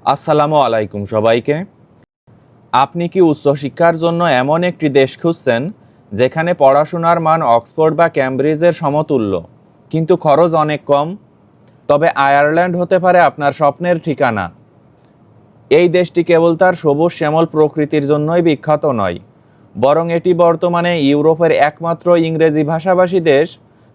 আসসালামু আলাইকুম সবাইকে। আপনি কি উচ্চশিক্ষার জন্য এমন একটি দেশ খুঁজছেন যেখানে পড়াশোনার মান অক্সফোর্ড বা ক্যামব্রিজের সমতুল্য, কিন্তু খরচ অনেক কম? তবে আয়ারল্যান্ড হতে পারে আপনার স্বপ্নের ঠিকানা। এই দেশটি কেবল তার সবুজ শ্যামল প্রকৃতির জন্যই বিখ্যাত নয়, বরং এটি বর্তমানে ইউরোপের একমাত্র ইংরেজি ভাষাভাষী দেশ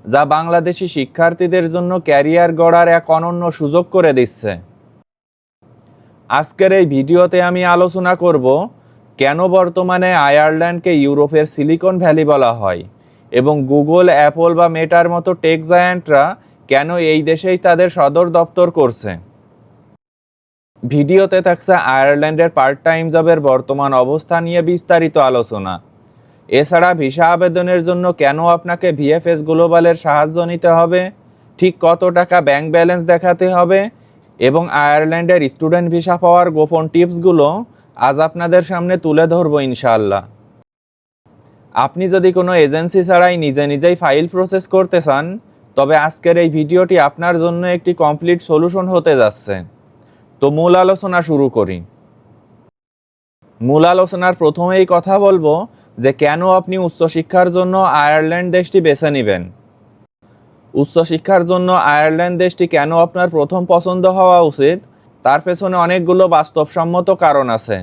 যা বাংলাদেশি শিক্ষার্থীদের জন্য ক্যারিয়ার গড়ার এক অনন্য সুযোগ করে দিচ্ছে। আজকের এই ভিডিওতে আমি আলোচনা করব কেন বর্তমানে আয়ারল্যান্ডকে ইউরোপের সিলিকন ভ্যালি বলা হয় এবং গুগল, অ্যাপল বা মেটার মতো টেক জায়ান্টরা কেন এই দেশেই তাদের সদর দপ্তর করছে। ভিডিওতে থাকছে আয়ারল্যান্ডের পার্ট টাইম জবের বর্তমান অবস্থা নিয়ে বিস্তারিত আলোচনা। এছাড়া ভিসা আবেদনের জন্য কেন আপনাকে ভিএফএস গ্লোবালের সাহায্য নিতে হবে, ঠিক কত টাকা ব্যাংক ব্যালেন্স দেখাতে হবে এবং আয়ারল্যান্ডের স্টুডেন্ট ভিসা পাওয়ার গোপন টিপসগুলো আজ আপনাদের সামনে তুলে ধরবো ইনশাআল্লাহ। আপনি যদি কোনো এজেন্সি ছাড়াই নিজেই ফাইল প্রসেস করতে চান, তবে আজকের এই ভিডিওটি আপনার জন্য একটি কমপ্লিট সলিউশন হতে যাচ্ছে। তো মূল আলোচনা শুরু করি। মূল আলোচনার প্রথমেই কথা বলবো যে কেন আপনি উচ্চশিক্ষার জন্য আয়ারল্যান্ড দেশটি বেছে নেবেন। উচ্চশিক্ষার জন্য আয়ারল্যান্ড দেশটি কেন আপনার প্রথম পছন্দ হওয়া উচিত, তার পেছনে অনেকগুলো বাস্তবসম্মত কারণ আছে।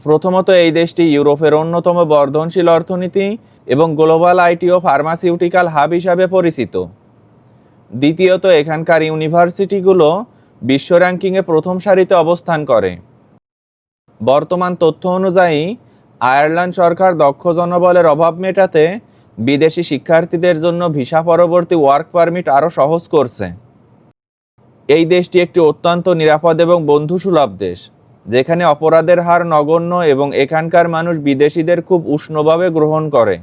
প্রথমত, এই দেশটি ইউরোপের অন্যতম বর্ধনশীল অর্থনীতি এবং গ্লোবাল আইটি ও ফার্মাসিউটিক্যাল হাব হিসাবে পরিচিত। দ্বিতীয়ত, এখানকার ইউনিভার্সিটিগুলো বিশ্ব র্যাঙ্কিংয়ে প্রথম সারিতে অবস্থান করে। বর্তমান তথ্য অনুযায়ী আয়ারল্যান্ড সরকার দক্ষ জনবলের অভাব মেটাতে বিদেশি শিক্ষার্থীদের জন্য ভিসা পরবর্তী ওয়ার্ক পারমিট আরও সহজ করছে। এই দেশটি একটি অত্যন্ত নিরাপদ এবং বন্ধুসুলভ দেশ, যেখানে অপরাধের হার নগণ্য এবং এখানকার মানুষ বিদেশিদের খুব উষ্ণভাবে গ্রহণ করে।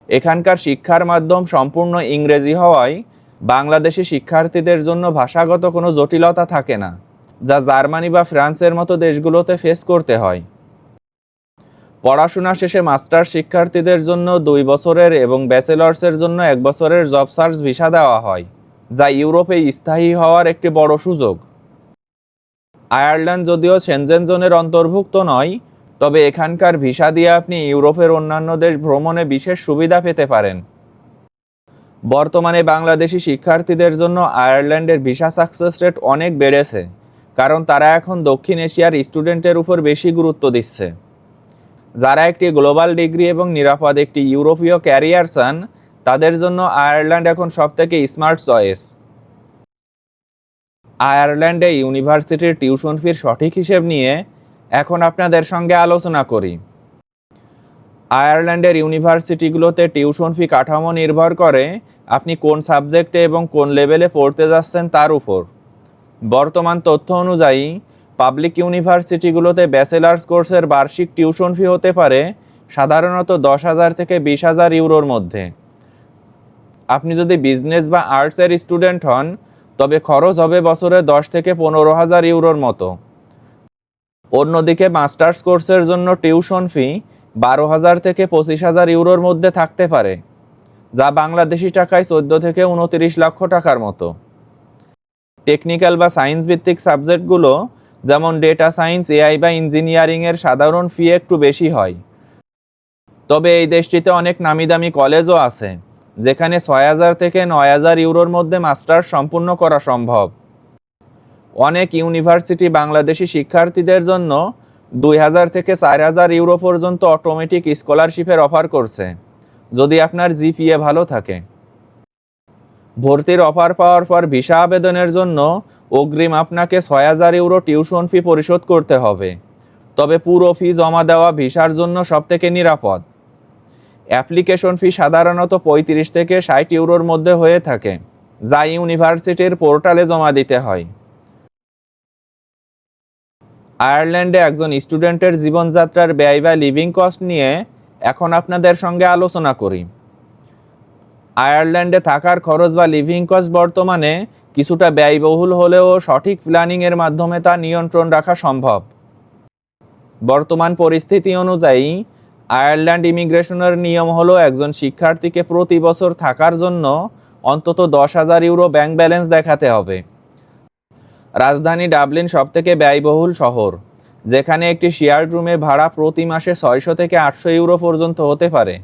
এখানকার শিক্ষার মাধ্যম সম্পূর্ণ ইংরেজি হওয়ায় বাংলাদেশি শিক্ষার্থীদের জন্য ভাষাগত কোনো জটিলতা থাকে না, যা জার্মানি বা ফ্রান্সের মতো দেশগুলোতে ফেস করতে হয়। পড়াশোনা শেষে মাস্টার্স শিক্ষার্থীদের জন্য 2 বছরের এবং ব্যাচেলর্সের জন্য 1 বছরের জব সার্চ ভিসা দেওয়া হয়, যা ইউরোপে স্থায়ী হওয়ার একটি বড় সুযোগ। আয়ারল্যান্ড যদিও সেনজেন জোনের অন্তর্ভুক্ত নয়, তবে এখানকার ভিসা দিয়ে আপনি ইউরোপের অন্যান্য দেশ ভ্রমণে বিশেষ সুবিধা পেতে পারেন। বর্তমানে বাংলাদেশি শিক্ষার্থীদের জন্য আয়ারল্যান্ডের ভিসা সাকসেস রেট অনেক বেড়েছে, কারণ তারা এখন দক্ষিণ এশিয়ার স্টুডেন্টের উপর বেশি গুরুত্ব দিচ্ছে। যারা একটি গ্লোবাল ডিগ্রি এবং নিরাপদ একটি ইউরোপীয় ক্যারিয়ার চান, তাদের জন্য আয়ারল্যান্ড এখন সবথেকে স্মার্ট চয়েস। আয়ারল্যান্ডে ইউনিভার্সিটির টিউশন ফির সঠিক হিসেব নিয়ে এখন আপনাদের সঙ্গে আলোচনা করি। আয়ারল্যান্ডের ইউনিভার্সিটিগুলোতে টিউশন ফি কাঠামো নির্ভর করে আপনি কোন সাবজেক্টে এবং কোন লেভেলে পড়তে যাচ্ছেন তার উপর। বর্তমান তথ্য অনুযায়ী পাবলিক ইউনিভার্সিটিগুলোতে ব্যাচেলার্স কোর্সের বার্ষিক টিউশন ফি হতে পারে সাধারণত 10,000 থেকে 20,000 ইউরোর মধ্যে। আপনি যদি বিজনেস বা আর্টসের স্টুডেন্ট হন, তবে খরচ হবে বছরে 10 থেকে 15,000 ইউরোর মতো। অন্যদিকে মাস্টার্স কোর্সের জন্য টিউশন ফি 12,000 থেকে 25,000 ইউরোর মধ্যে থাকতে পারে, যা বাংলাদেশি টাকায় 14 থেকে 29 লক্ষ টাকার মতো। টেকনিক্যাল বা সায়েন্স ভিত্তিক সাবজেক্টগুলো যেমন ডেটা সায়েন্স, এআই বা ইঞ্জিনিয়ারিংয়ের সাধারণ ফি একটু বেশি হয়। তবে এই দেশটিতে অনেক নামিদামি কলেজও আছে, যেখানে 6,000 থেকে 9,000 ইউরোর মধ্যে মাস্টার্স সম্পূর্ণ করা সম্ভব। অনেক ইউনিভার্সিটি বাংলাদেশি শিক্ষার্থীদের জন্য 2,000 থেকে 4,000 ইউরো পর্যন্ত অটোমেটিক স্কলারশিপের অফার করছে, যদি আপনার জিপিএ ভালো থাকে। ভর্তির অফার পাওয়ার পর ভিসা আবেদনের জন্য অগ্রিম আপনাকে 6,000 ইউরো টিউশন ফি পরিশোধ করতে হবে, তবে পুরো ফি জমা দেওয়া ভিসার জন্য সবথেকে নিরাপদ। অ্যাপ্লিকেশন ফি সাধারণত 35 থেকে 60 ইউরোর মধ্যে হয়ে থাকে, যা ইউনিভার্সিটির পোর্টালে জমা দিতে হয়। আয়ারল্যান্ডে একজন স্টুডেন্টের জীবনযাত্রার ব্যয় বা লিভিং কস্ট নিয়ে এখন আপনাদের সঙ্গে আলোচনা করি। আয়ারল্যান্ডে থাকার খরচ বা লিভিং কস্ট বর্তমানে কিছুটা ব্যয়বহুল হলেও সঠিক প্ল্যানিংয়ের মাধ্যমে তা নিয়ন্ত্রণ রাখা সম্ভব। বর্তমান পরিস্থিতি অনুযায়ী আয়ারল্যান্ড ইমিগ্রেশনের নিয়ম হলো একজন শিক্ষার্থীকে প্রতি বছর থাকার জন্য অন্তত 10,000 ইউরো ব্যাংক ব্যালেন্স দেখাতে হবে। রাজধানী ডাবলিন সবথেকে ব্যয়বহুল শহর, যেখানে একটি শেয়ার্ড রুমে ভাড়া প্রতি মাসে 600 থেকে 800 ইউরো পর্যন্ত হতে পারে।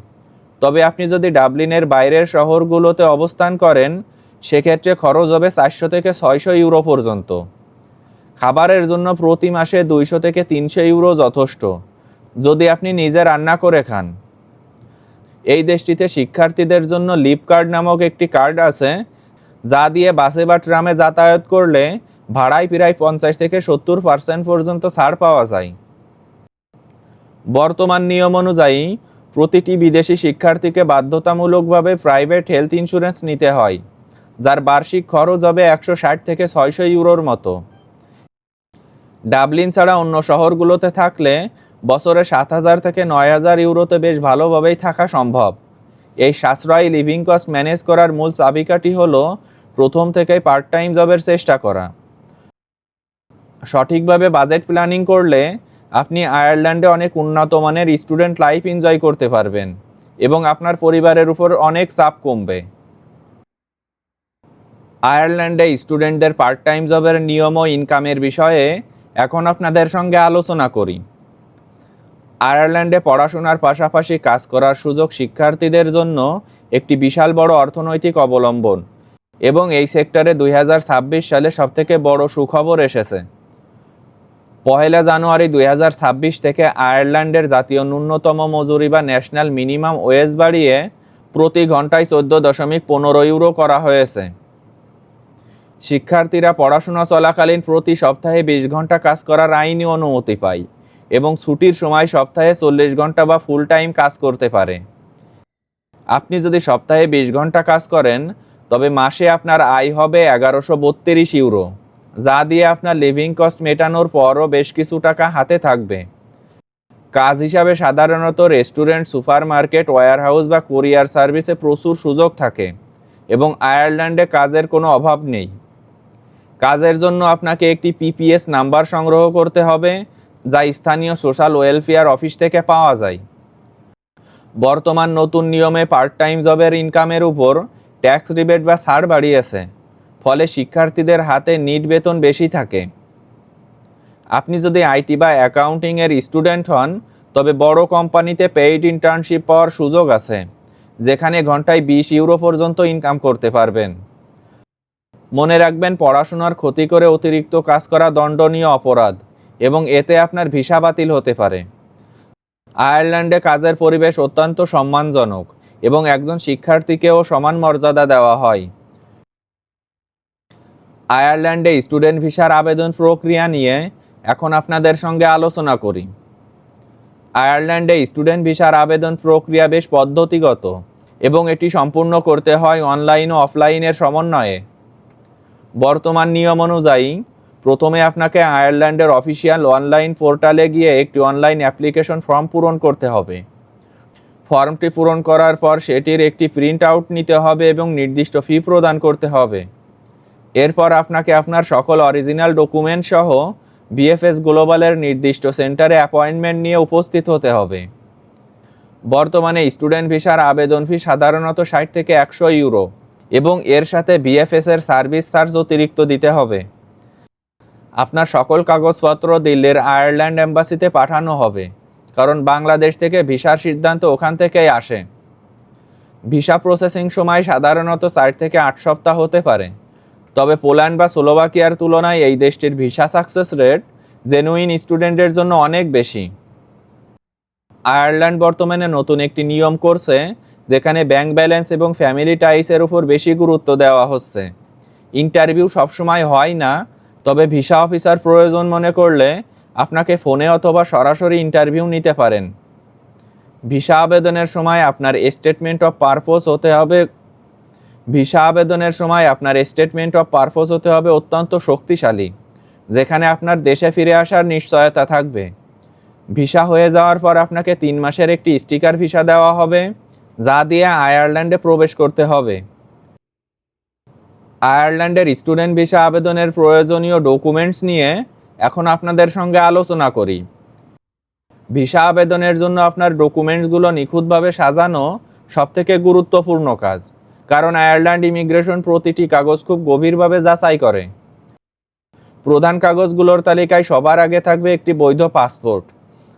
তবে আপনি যদি ডাবলিনের বাইরের শহরগুলোতে অবস্থান করেন, সেক্ষেত্রে খরচ হবে 400 থেকে 600 ইউরো পর্যন্ত। খাবারের জন্য প্রতি মাসে 200 থেকে 300 ইউরো যথেষ্ট, যদি আপনি নিজে রান্না করে খান। এই দেশটিতে শিক্ষার্থীদের জন্য লিপ কার্ড নামক একটি কার্ড আছে, যা দিয়ে বাসে বা ট্রামে যাতায়াত করলে ভাড়ায় প্রায় 50 থেকে 70% পর্যন্ত ছাড় পাওয়া যায়। বর্তমান নিয়ম অনুযায়ী প্রতিটি বিদেশি শিক্ষার্থীকে বাধ্যতামূলকভাবে প্রাইভেট হেলথ ইন্স্যুরেন্স নিতে হয়, যার বার্ষিক খরচ হবে 160 থেকে 600 ইউরোর মতো। ডাবলিন ছাড়া অন্য শহরগুলোতে থাকলে বছরে 7,000 থেকে 9,000 ইউরোতে বেশ ভালোভাবেই থাকা সম্ভব। এই সাশ্রয়ী লিভিং কস্ট ম্যানেজ করার মূল চাবিকাঠি হলো প্রথম থেকেই পার্ট টাইম জবের চেষ্টা করা। সঠিকভাবে বাজেট প্ল্যানিং করলে আপনি আয়ারল্যান্ডে অনেক উন্নত মানের স্টুডেন্ট লাইফ এনজয় করতে পারবেন এবং আপনার পরিবারের উপর অনেক চাপ কমবে। আয়ারল্যান্ডে স্টুডেন্টদের পার্ট টাইম জবের নিয়ম ও ইনকামের বিষয়ে এখন আপনাদের সঙ্গে আলোচনা করি। আয়ারল্যান্ডে পড়াশোনার পাশাপাশি কাজ করার সুযোগ শিক্ষার্থীদের জন্য একটি বিশাল বড় অর্থনৈতিক অবলম্বন, এবং এই সেক্টরে 2026 সালে সবথেকে বড় সুখবর এসেছে। 1 জানুয়ারি 2026 থেকে আয়ারল্যান্ডের জাতীয় ন্যূনতম মজুরি বা ন্যাশনাল মিনিমাম ওয়েজ বাড়িয়ে প্রতি ঘন্টায় 14.15 ইউরো করা হয়েছে। শিক্ষার্থীরা পড়াশোনা চলাকালীন প্রতি সপ্তাহে 20 ঘন্টা কাজ করার আইনি অনুমতি পায় এবং ছুটির সময় সপ্তাহে 40 ঘন্টা বা ফুল টাইম কাজ করতে পারে। আপনি যদি সপ্তাহে 20 ঘন্টা কাজ করেন, তবে মাসে আপনার আয় হবে 1132 ইউরো, যা দিয়ে আপনার লিভিং কস্ট মেটানোর পরও বেশ কিছু টাকা হাতে থাকবে। কাজ হিসাবে সাধারণত রেস্টুরেন্ট, সুপারমার্কেট, ওয়্যারহাউস বা কুরিয়ার সার্ভিসে প্রচুর সুযোগ থাকে এবং আয়ারল্যান্ডে কাজের কোনো অভাব নেই। কাজের জন্য আপনাকে একটি পিপিএস নাম্বার সংগ্রহ করতে হবে, যা স্থানীয় সোশ্যাল ওয়েলফেয়ার অফিস থেকে পাওয়া যায়। বর্তমান নতুন নিয়মে পার্ট টাইম জবের ইনকামের উপর ট্যাক্স রিবেট বা ছাড় বাড়িয়েছে, ফলে শিক্ষার্থীদের হাতে নিট বেতন বেশি থাকে। আপনি যদি আইটি বা অ্যাকাউন্টিংয়ের স্টুডেন্ট হন, তবে বড় কোম্পানিতে পেইড ইন্টার্নশিপ পাওয়ার সুযোগ আছে, যেখানে ঘন্টায় 20 ইউরো পর্যন্ত ইনকাম করতে পারবেন। মনে রাখবেন, পড়াশোনার ক্ষতি করে অতিরিক্ত কাজ করা দণ্ডনীয় অপরাধ এবং এতে আপনার ভিসা বাতিল হতে পারে। আয়ারল্যান্ডে কাজের পরিবেশ অত্যন্ত সম্মানজনক এবং একজন শিক্ষার্থীকেও সমান মর্যাদা দেওয়া হয়। আয়ারল্যান্ডে স্টুডেন্ট ভিসার আবেদন প্রক্রিয়া নিয়ে এখন আপনাদের সঙ্গে আলোচনা করি। আয়ারল্যান্ডে স্টুডেন্ট ভিসার আবেদন প্রক্রিয়া বেশ পদ্ধতিগত এবং এটি সম্পূর্ণ করতে হয় অনলাইন ও অফলাইনের সমন্বয়ে। বর্তমান নিয়ম অনুযায়ী প্রথমে আপনাকে আয়ারল্যান্ডের অফিসিয়াল অনলাইন পোর্টালে গিয়ে একটি অনলাইন অ্যাপ্লিকেশন ফর্ম পূরণ করতে হবে। ফর্মটি পূরণ করার পর সেটির একটি প্রিন্ট আউট নিতে হবে এবং নির্দিষ্ট ফি প্রদান করতে হবে। এরপর আপনাকে আপনার সকল অরিজিনাল ডকুমেন্ট সহ বিএফএস গ্লোবালের নির্দিষ্ট সেন্টারে অ্যাপয়েন্টমেন্ট নিয়ে উপস্থিত হতে হবে। বর্তমানে স্টুডেন্ট ভিসার আবেদন ফি সাধারণত 60 থেকে 100 ইউরো এবং এর সাথে বিএফএস-এর সার্ভিস চার্জ অতিরিক্ত দিতে হবে। আপনার সকল কাগজপত্র দিল্লির আয়ারল্যান্ড এম্বাসিতে পাঠানো হবে, কারণ বাংলাদেশ থেকে ভিসার সিদ্ধান্ত ওখান থেকেই আসে। ভিসা প্রসেসিং সময় সাধারণত 4 থেকে 8 সপ্তাহ হতে পারে, তবে পোল্যান্ড বা স্লোভাকিয়ার তুলনায় এই দেশটির ভিসা সাকসেস রেট জেনুইন স্টুডেন্টের জন্য অনেক বেশি। আয়ারল্যান্ড বর্তমানে নতুন একটি নিয়ম করছে, যেখানে ব্যাংক ব্যালেন্স এবং ফ্যামিলি টাইসের উপর বেশি গুরুত্ব দেওয়া হচ্ছে। ইন্টারভিউ সবসময় হয় না, তবে ভিসা অফিসার প্রয়োজন মনে করলে আপনাকে ফোনে অথবা সরাসরি ইন্টারভিউ নিতে পারেন। ভিসা আবেদনের সময় আপনার স্টেটমেন্ট অফ পারপোজ হতে হবে অত্যন্ত শক্তিশালী, যেখানে আপনার দেশে ফিরে আসার নিশ্চয়তা থাকবে। ভিসা হয়ে যাওয়ার পর আপনাকে 3 মাসের একটি স্টিকার ভিসা দেওয়া হবে, যা দিয়ে আয়ারল্যান্ডে প্রবেশ করতে হবে। আয়ারল্যান্ডের স্টুডেন্ট ভিসা আবেদনের প্রয়োজনীয় ডকুমেন্টস নিয়ে এখন আপনাদের সঙ্গে আলোচনা করি। ভিসা আবেদনের জন্য আপনার ডকুমেন্টসগুলো নিখুঁতভাবে সাজানো সবথেকে গুরুত্বপূর্ণ কাজ, কারণ আয়ারল্যান্ড ইমিগ্রেশন প্রতিটি কাগজ খুব গভীরভাবে যাচাই করে। প্রধান কাগজগুলোর তালিকায় সবার আগে থাকবে একটি বৈধ পাসপোর্ট,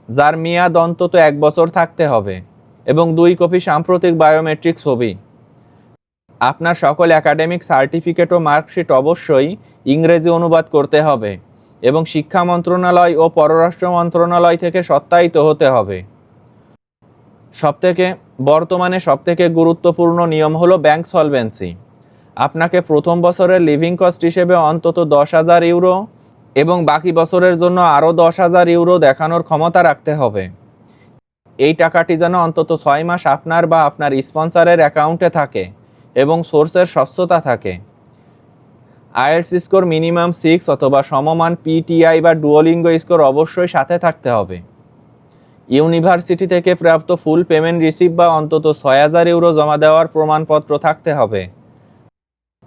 যার মেয়াদ অন্তত 1 বছর থাকতে হবে, এবং 2 কপি সাম্প্রতিক বায়োমেট্রিক ছবি। আপনার সকল একাডেমিক সার্টিফিকেট ও মার্কশিট অবশ্যই ইংরেজি অনুবাদ করতে হবে এবং শিক্ষা মন্ত্রণালয় ও পররাষ্ট্র মন্ত্রণালয় থেকে সত্যায়িত হতে হবে। বর্তমানে সবথেকে গুরুত্বপূর্ণ নিয়ম হলো ব্যাংক সলভেন্সি। আপনাকে প্রথম বছরের লিভিং কস্ট হিসেবে অন্তত 10,000 ইউরো এবং বাকি বছরের জন্য আরও 10,000 ইউরো দেখানোর ক্ষমতা রাখতে হবে। এই টাকাটি যেন অন্তত 6 মাস আপনার বা আপনার স্পন্সরের অ্যাকাউন্টে থাকে এবং সোর্সের স্বচ্ছতা থাকে। আইএলটিএস স্কোর মিনিমাম 6 অথবা সমমান পিটিআই বা ডুওলিঙ্গো স্কোর অবশ্যই সাথে থাকতে হবে। ইউনিভার্সিটি থেকে প্রাপ্ত ফুল পেমেন্ট রিসিভ বা অন্তত 6,000 ইউরো জমা দেওয়ার প্রমাণপত্র থাকতে হবে।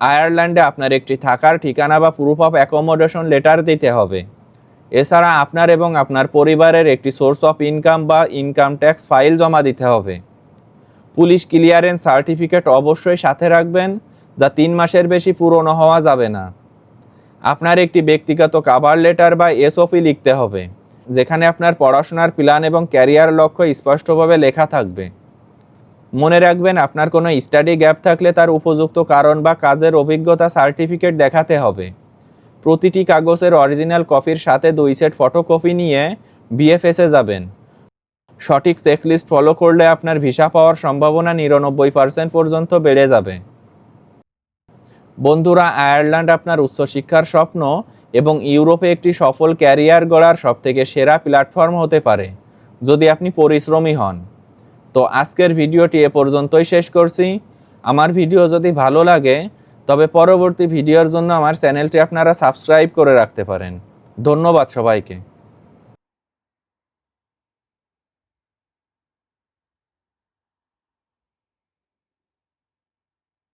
আয়ারল্যান্ডে আপনার একটি থাকার ঠিকানা বা প্রুফ অফ অ্যাকোমোডেশন লেটার দিতে হবে। এছাড়া আপনার এবং আপনার পরিবারের একটি সোর্স অফ ইনকাম বা ইনকাম ট্যাক্স ফাইল জমা দিতে হবে। পুলিশ ক্লিয়ারেন্স সার্টিফিকেট অবশ্যই সাথে রাখবেন, যা 3 মাসের বেশি পুরনো হওয়া যাবে না। আপনার একটি ব্যক্তিগত কভার লেটার বা এসওপি লিখতে হবে, যেখানে আপনার পড়াশোনার প্ল্যান এবং ক্যারিয়ার লক্ষ্য স্পষ্টভাবে লেখা থাকবে। মনে রাখবেন, আপনার কোনো স্টাডি গ্যাপ থাকলে তার উপযুক্ত কারণ বা কাজের অভিজ্ঞতা সার্টিফিকেট দেখাতে হবে। প্রতিটি কাগজের অরিজিনাল কপির সাথে 2 সেট ফটোকপি নিয়ে বিএফএসে যাবেন। সঠিক চেকলিস্ট ফলো করলে আপনার ভিসা পাওয়ার সম্ভাবনা 99% পর্যন্ত বেড়ে যাবে। বন্ধুরা, আয়ারল্যান্ড আপনার উচ্চশিক্ষার স্বপ্ন এবং ইউরোপে একটি সফল ক্যারিয়ার গড়ার সবথেকে সেরা প্ল্যাটফর্ম হতে পারে, যদি আপনি পরিশ্রমী হন। তো আজকের ভিডিওটি এ পর্যন্তই শেষ করছি। আমার ভিডিও যদি ভালো লাগে তবে পরবর্তী ভিডিওর জন্য আমার চ্যানেলটি আপনারা সাবস্ক্রাইব করে রাখতে পারেন। ধন্যবাদ সবাইকে।